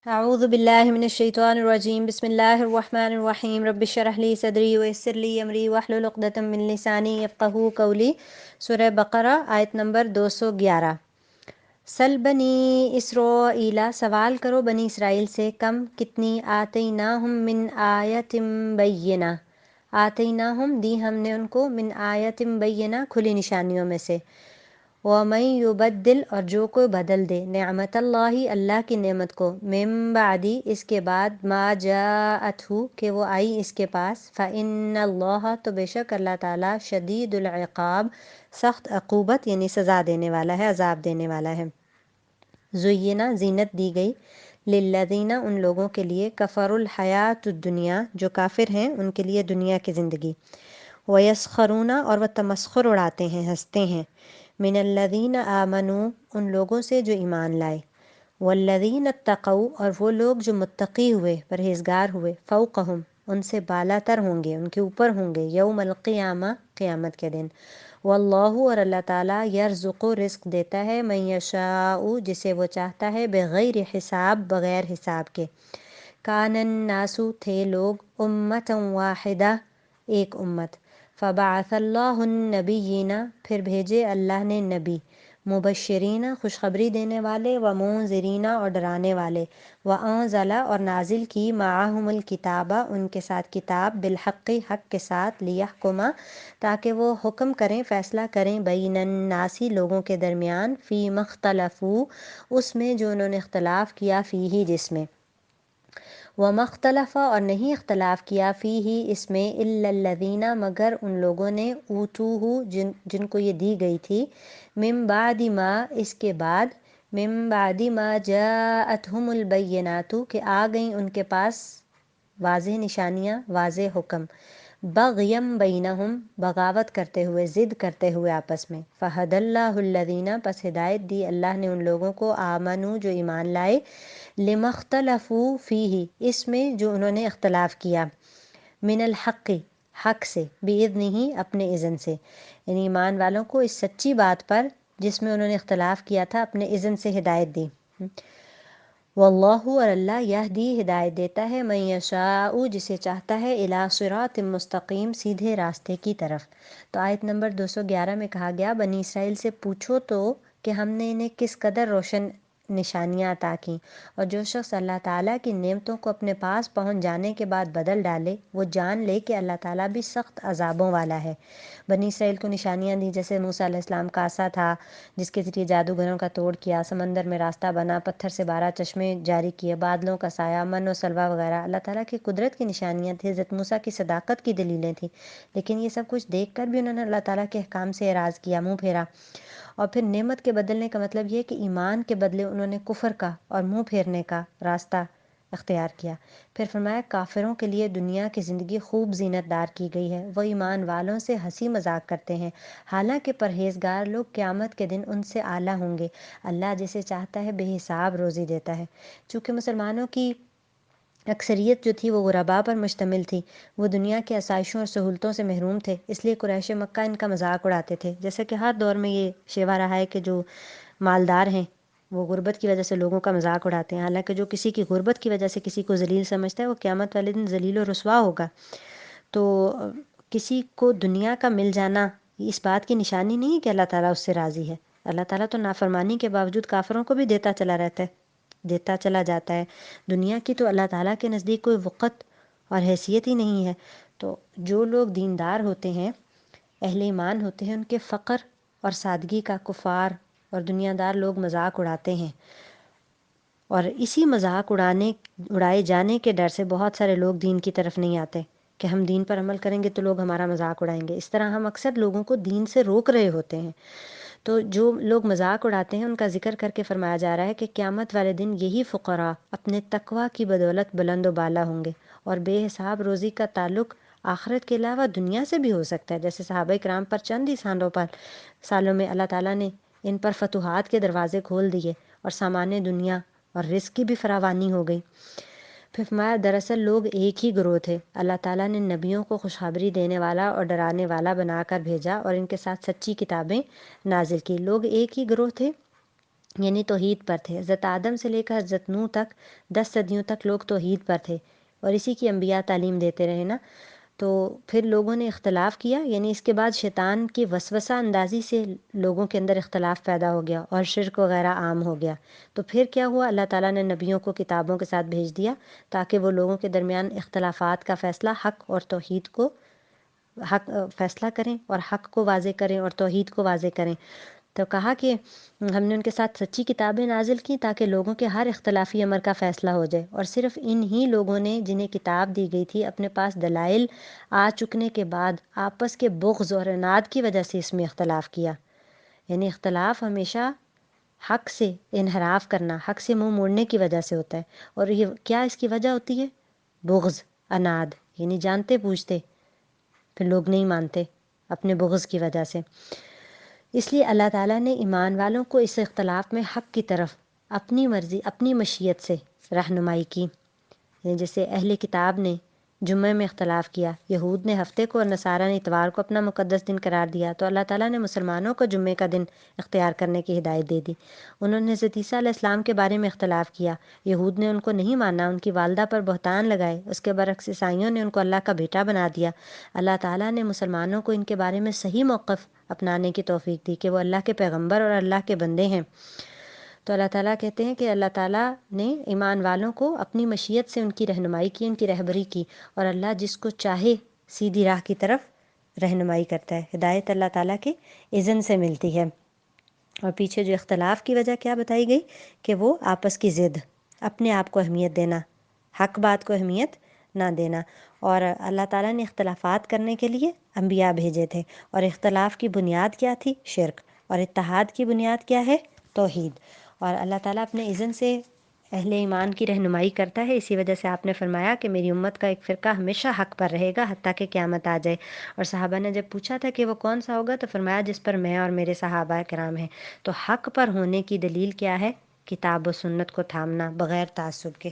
اعوذ باللہ من الشیطان الرجیم بسم اللہ الرحمن الرحیم رب اشرح لی صدری ویسر لی امری واحلل عقدۃ من لسانی یفقہوا قولی۔ سورہ بقرہ آیت نمبر 211۔ سل بنی اسرائیل، سوال کرو بنی اسرائیل سے، کم کتنی، آتیناہم من آیت بینہ، آتیناہم دی ہم نے ان کو، من آیت بینہ کھلی نشانیوں میں سے، وَمَن يُبَدِّلْ اور جو کوئی بدل دے، نعمت اللہ اللہ کی نعمت کو، من بعدی اس کے بعد، ما جاءتہ کہ وہ آئی اس کے پاس، فإن اللہ تو بے شک اللہ تعالیٰ، شدید العقاب سخت عقوبت یعنی سزا دینے والا ہے، عذاب دینے والا ہے۔ زینہ زینت دی گئی، للذین ان لوگوں کے لیے، کفروا الحیات الدنیا جو کافر ہیں ان کے لیے دنیا کی زندگی، ویسخرون اور وہ تمسخر اڑاتے ہیں، ہنستے ہیں، من الذین آمنوا ان لوگوں سے جو ایمان لائے، والذین اتقوا اور وہ لوگ جو متقی ہوئے، پرہیزگار ہوئے، فوقہم ان سے بالا تر ہوں گے، ان کے اوپر ہوں گے، یوم القیامہ قیامت کے دن، واللہ اور اللہ تعالیٰ، یرزق رزق دیتا ہے، من یشاء جسے وہ چاہتا ہے، بغیر حساب بغیر حساب کے۔ کان الناس تھے لوگ، امۃ واحدہ ایک امت، فبعث اللہ النبیین پھر بھیجے اللہ نے نبی، مبشرین خوشخبری دینے والے، ومنذرین اور ڈرانے والے، وانزل اور نازل کی، معہم الکتابہ ان کے ساتھ کتاب، بالحق حق کے ساتھ، لیحکم تاکہ وہ حکم کریں، فیصلہ کریں، بین الناس لوگوں کے درمیان، فی مختلفو اس میں جو انہوں نے اختلاف کیا، فیہ جس میں، وَمَا اخْتَلَفَ اور نہیں اختلاف کیا، فیہ اس میں، إِلَّا الَّذِينَ مگر ان لوگوں نے، اوتوہ جن کو یہ دی گئی تھی، من بعد ما اس کے بعد، من بعد ما جاءتہم البینات کہ آ گئیں ان کے پاس واضح نشانیاں، واضح حکم، بغیم بینہم بغاوت کرتے ہوئے، ضد کرتے ہوئے آپس میں، فہد اللہ الذین پس ہدایت دی اللہ نے ان لوگوں کو، آمنو جو ایمان لائے، لما اختلفوا فیہ اس میں جو انہوں نے اختلاف کیا، من الحق حق سے، باذنہ اپنے اذن سے، یعنی ایمان والوں کو اس سچی بات پر جس میں انہوں نے اختلاف کیا تھا اپنے اذن سے ہدایت دی۔ واللہ اور اللہ، یہدی ہدایت دیتا ہے، من یشاء جسے چاہتا ہے، الی صراط مستقیم سیدھے راستے کی طرف۔ تو آیت نمبر 211 میں کہا گیا، بنی اسرائیل سے پوچھو تو کہ ہم نے انہیں کس قدر روشن نشانیاں عطا کیں، اور جو شخص اللہ تعالیٰ کی نعمتوں کو اپنے پاس پہنچ جانے کے بعد بدل ڈالے، وہ جان لے کہ اللہ تعالیٰ بھی سخت عذابوں والا ہے۔ بنی اسرائیل کو نشانیاں دی، جیسے موسیٰ علیہ السلام کا عصا تھا جس کے ذریعے جادوگروں کا توڑ کیا، سمندر میں راستہ بنا، پتھر سے 12 چشمے جاری کیے، بادلوں کا سایہ، من و سلوہ وغیرہ، اللہ تعالیٰ کی قدرت کی نشانیاں تھیں، حضرت موسیٰ کی صداقت کی دلیلیں تھیں، لیکن یہ سب کچھ دیکھ کر بھی انہوں نے اللہ تعالیٰ کے احکام سے اعراض کیا، منہ پھیرا۔ اور پھر نعمت کے بدلنے کا مطلب یہ کہ ایمان کے بدلے انہوں نے کفر کا اور منہ پھیرنے کا راستہ اختیار کیا۔ پھر فرمایا، کافروں کے لیے دنیا کی زندگی خوب زینت دار کی گئی ہے، وہ ایمان والوں سے ہنسی مذاق کرتے ہیں، حالانکہ پرہیزگار لوگ قیامت کے دن ان سے اعلیٰ ہوں گے، اللہ جسے چاہتا ہے بے حساب روزی دیتا ہے۔ چونکہ مسلمانوں کی اکثریت جو تھی وہ غرباء پر مشتمل تھی، وہ دنیا کی آسائشوں اور سہولتوں سے محروم تھے، اس لیے قریش مکہ ان کا مذاق اڑاتے تھے، جیسا کہ ہر دور میں یہ شیوا رہا ہے کہ جو مالدار ہیں وہ غربت کی وجہ سے لوگوں کا مذاق اڑاتے ہیں، حالانکہ جو کسی کی غربت کی وجہ سے کسی کو ذلیل سمجھتا ہے وہ قیامت والے دن ذلیل و رسوا ہوگا۔ تو کسی کو دنیا کا مل جانا اس بات کی نشانی نہیں کہ اللہ تعالیٰ اس سے راضی ہے، اللہ تعالیٰ تو نافرمانی کے باوجود کافروں کو بھی دیتا چلا رہتا ہے، دیتا چلا جاتا ہے۔ دنیا کی تو اللہ تعالیٰ کے نزدیک کوئی وقت اور حیثیت ہی نہیں ہے۔ تو جو لوگ دیندار ہوتے ہیں، اہل ایمان ہوتے ہیں، ان کے فقر اور سادگی کا کفار اور دنیا دار لوگ مذاق اڑاتے ہیں، اور اسی مذاق اڑائے جانے کے ڈر سے بہت سارے لوگ دین کی طرف نہیں آتے کہ ہم دین پر عمل کریں گے تو لوگ ہمارا مذاق اڑائیں گے، اس طرح ہم اکثر لوگوں کو دین سے روک رہے ہوتے ہیں۔ تو جو لوگ مذاق اڑاتے ہیں ان کا ذکر کر کے فرمایا جا رہا ہے کہ قیامت والے دن یہی فقراء اپنے تقوی کی بدولت بلند و بالا ہوں گے، اور بے حساب روزی کا تعلق آخرت کے علاوہ دنیا سے بھی ہو سکتا ہے، جیسے صحابہ کرام پر چند ہی سالوں میں اللہ تعالیٰ نے ان پر فتوحات کے دروازے کھول دیے، اور سامان دنیا اور رزق کی بھی فراوانی ہو گئی۔ پھر فرمایا، دراصل لوگ ایک ہی گروہ تھے، اللہ تعالیٰ نے نبیوں کو خوشخبری دینے والا اور ڈرانے والا بنا کر بھیجا، اور ان کے ساتھ سچی کتابیں نازل کی۔ لوگ ایک ہی گروہ تھے، یعنی توحید پر تھے۔ حضرت آدم سے لے کر حضرت نوح تک 10 صدیوں تک لوگ توحید پر تھے، اور اسی کی انبیاء تعلیم دیتے رہے نا۔ تو پھر لوگوں نے اختلاف کیا، یعنی اس کے بعد شیطان کی وسوسہ اندازی سے لوگوں کے اندر اختلاف پیدا ہو گیا اور شرک وغیرہ عام ہو گیا۔ تو پھر کیا ہوا، اللہ تعالیٰ نے نبیوں کو کتابوں کے ساتھ بھیج دیا تاکہ وہ لوگوں کے درمیان اختلافات کا فیصلہ حق اور توحید کو فیصلہ کریں اور حق کو واضح کریں اور توحید کو واضح کریں۔ تو کہا کہ ہم نے ان کے ساتھ سچی کتابیں نازل کی تاکہ لوگوں کے ہر اختلافی امر کا فیصلہ ہو جائے، اور صرف انہی لوگوں نے جنہیں کتاب دی گئی تھی اپنے پاس دلائل آ چکنے کے بعد آپس کے بغض اور عناد کی وجہ سے اس میں اختلاف کیا۔ یعنی اختلاف ہمیشہ حق سے انحراف کرنا، حق سے منہ موڑنے کی وجہ سے ہوتا ہے، اور یہ کیا اس کی وجہ ہوتی ہے؟ بغض، عناد، یعنی جانتے پوچھتے پھر لوگ نہیں مانتے اپنے بغض کی وجہ سے۔ اس لیے اللہ تعالیٰ نے ایمان والوں کو اس اختلاف میں حق کی طرف اپنی مرضی، اپنی مشیت سے رہنمائی کی۔ یعنی جیسے اہل کتاب نے جمعہ میں اختلاف کیا، یہود نے ہفتے کو اور نصارہ نے اتوار کو اپنا مقدس دن قرار دیا، تو اللہ تعالیٰ نے مسلمانوں کو جمعے کا دن اختیار کرنے کی ہدایت دے دی۔ انہوں نے حضرت عیسیٰ علیہ السلام کے بارے میں اختلاف کیا، یہود نے ان کو نہیں مانا، ان کی والدہ پر بہتان لگائے، اس کے برعکس عیسائیوں نے ان کو اللہ کا بیٹا بنا دیا۔ اللہ تعالیٰ نے مسلمانوں کو ان کے بارے میں صحیح موقف اپنانے کی توفیق دی کہ وہ اللہ کے پیغمبر اور اللہ کے بندے ہیں۔ تو اللہ تعالیٰ کہتے ہیں کہ اللہ تعالیٰ نے ایمان والوں کو اپنی مشیت سے ان کی رہنمائی کی، ان کی رہبری کی، اور اللہ جس کو چاہے سیدھی راہ کی طرف رہنمائی کرتا ہے۔ ہدایت اللہ تعالیٰ کے اذن سے ملتی ہے۔ اور پیچھے جو اختلاف کی وجہ کیا بتائی گئی کہ وہ آپس کی ضد، اپنے آپ کو اہمیت دینا، حق بات کو اہمیت نہ دینا، اور اللہ تعالیٰ نے اختلافات کرنے کے لیے انبیاء بھیجے تھے، اور اختلاف کی بنیاد کیا تھی؟ شرک، اور اتحاد کی بنیاد کیا ہے؟ توحید۔ اور اللہ تعالیٰ اپنے اذن سے اہل ایمان کی رہنمائی کرتا ہے، اسی وجہ سے آپ نے فرمایا کہ میری امت کا ایک فرقہ ہمیشہ حق پر رہے گا حتیٰ کہ قیامت آ جائے۔ اور صحابہ نے جب پوچھا تھا کہ وہ کون سا ہوگا، تو فرمایا جس پر میں اور میرے صحابہ کرام ہیں۔ تو حق پر ہونے کی دلیل کیا ہے؟ کتاب و سنت کو تھامنا بغیر تعصب کے۔